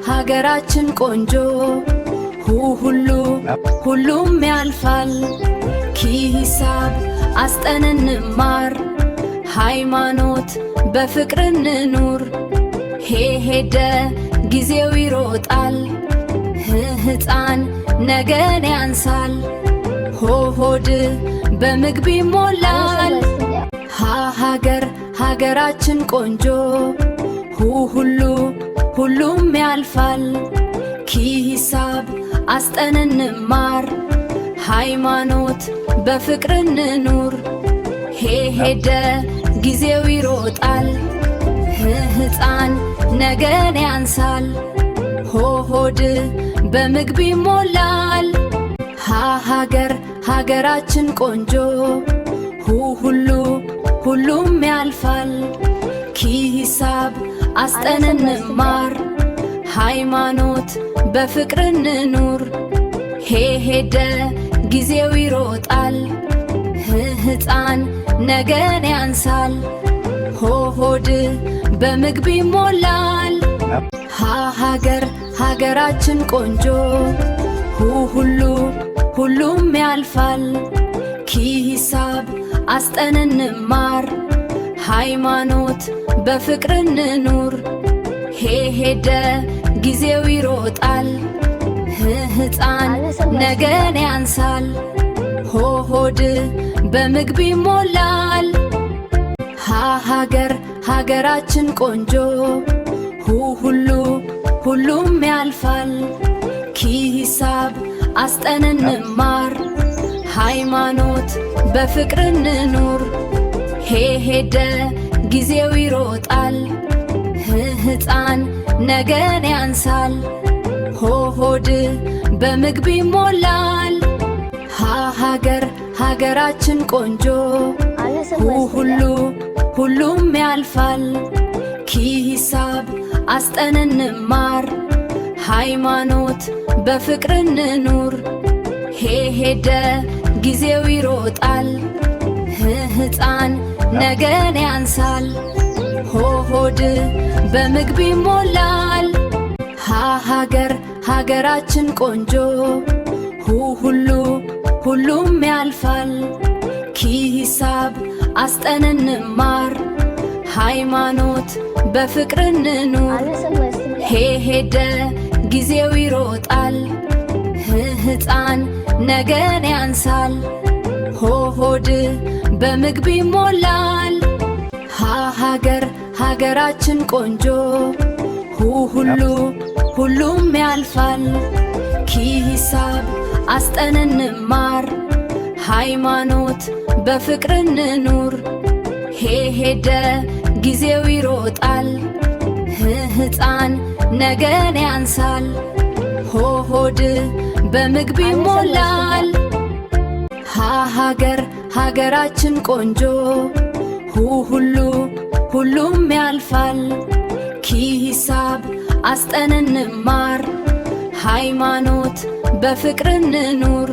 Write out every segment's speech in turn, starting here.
ሀገራችን ቆንጆ ሁሉም ያልፋል ኪሂሳብ አስጠነን እንማር ሃይማኖት በፍቅር እንኑር ሄደ ጊዜው ይሮጣል ሕፃን ነገን ያንሳል ሆድ በምግብ ይሞላል ሀገራችን ቆንጆ ሁሉም ያልፋል ኪሂሳብ አስጠነን እንማር ሃይማኖት በፍቅር እንኑር ሄደ ጊዜው ይሮጣል ሕፃን ነገን ያንሳል ሆድ በምግብ ይሞላል ሀገራችን ቆንጆ ሁሉም ያልፋል ኪሂሳብ አስጠነን እንማር ሃይማኖት በፍቅር እንኑር ሄደ ጊዜው ይሮጣል ሕፃን ነገን ያንሳል ሆድ በምግብ ይሞላል ሀገራችን ቆንጆ ሁሉም ያልፋል ኪሂሳብ አስጠነን እንማር ሃይማኖት በፍቅር እንኑር ሄደ ጊዜው ይሮጣል ሕፃን ነገን ያንሳል ሆድ በምግብ ይሞላል ሀገራችን ቆንጆ ሁሉም ያልፋል ኪሂሳብ አስጠነን እንማር ሃይማኖት በፍቅር እንኑር ሄደ ጊዜው ይሮጣል ሕፃን ነገን ያንሳል ሆድ በምግብ ይሞላል ሀገራችን ቆንጆ ሁሉም ያልፋል ኪሂሳብ አስጠነን እንማር ሃይማኖት በፍቅር እንኑር ሄደ ጊዜው ይሮጣል ሕፃን ነገን ያንሳል ሆድ በምግብ ይሞላል ሀገራችን ቆንጆ ሁሉም ያልፋል ኪሂሳብ አስጠነን እንማር ሃይማኖት በፍቅር እንኑር ሄደ ጊዜው ይሮጣል ሕፃን ነገን ያንሳል ሆድ በምግብ ይሞላል ሀገራችን ቆንጆ ሁሉም ያልፋል ኪሂሳብ አስጠነን እንማር ሃይማኖት በፍቅር እንኑር ሄደ ጊዜው ይሮጣል ሕፃን ነገን ያንሳል ሆድ በምግብ ይሞላል ሀገራችን ቆንጆ ሁሉም ያልፋል ኪሂሳብ አስጠነን እንማር ሃይማኖት በፍቅር እንኑር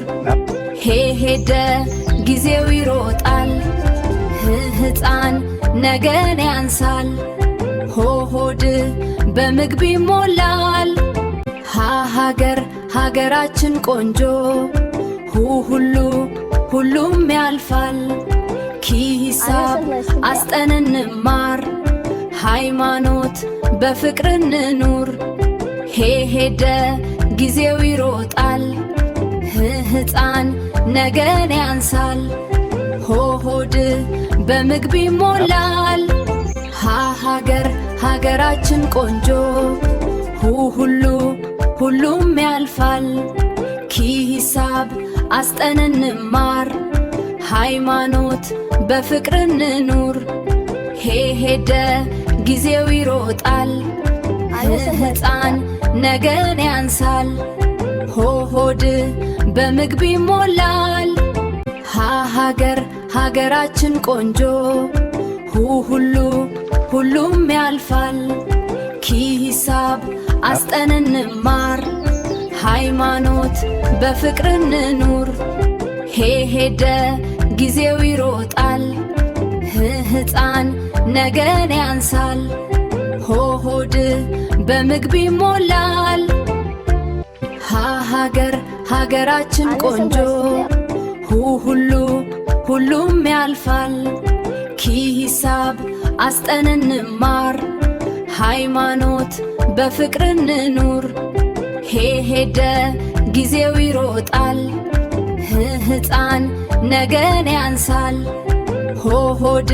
ሄደ ጊዜው ይሮጣል ሕፃን ነገን ያንሳል ሆድ በምግብ ይሞላል ሀገራችን ቆንጆ ሁሉም ያልፋል ኪሂሳብ አስጠነን እንማር ሃይማኖት በፍቅር እንኑር ሄደ ጊዜው ይሮጣል ሕፃን ነገን ያንሳል ሆድ በምግብ ይሞላል ሀገራችን ቆንጆ ሁሉም ያልፋል ኪሂሳብ አስጠነን እንማር ሃይማኖት በፍቅር እንኑር ሄደ ጊዜው ይሮጣል ሕፃን ነገን ያንሳል ሆድ በምግብ ይሞላል ሀገራችን ቆንጆ ሁሉም ያልፋል ኪሂሳብ አስጠነን እንማር ሃይማኖት በፍቅር እንኑር ሄደ ጊዜው ይሮጣል ሕፃን ነገን ያንሳል ሆድ በምግብ ይሞላል። ሀገራችን ቆንጆ ሁሉም ያልፋል። ሂሳብ አስጠን እንማር ሃይማኖት በፍቅር እንኑር። ሄደ ጊዜው ይሮጣል ሕፃን ነገን ያንሳል። ሆድ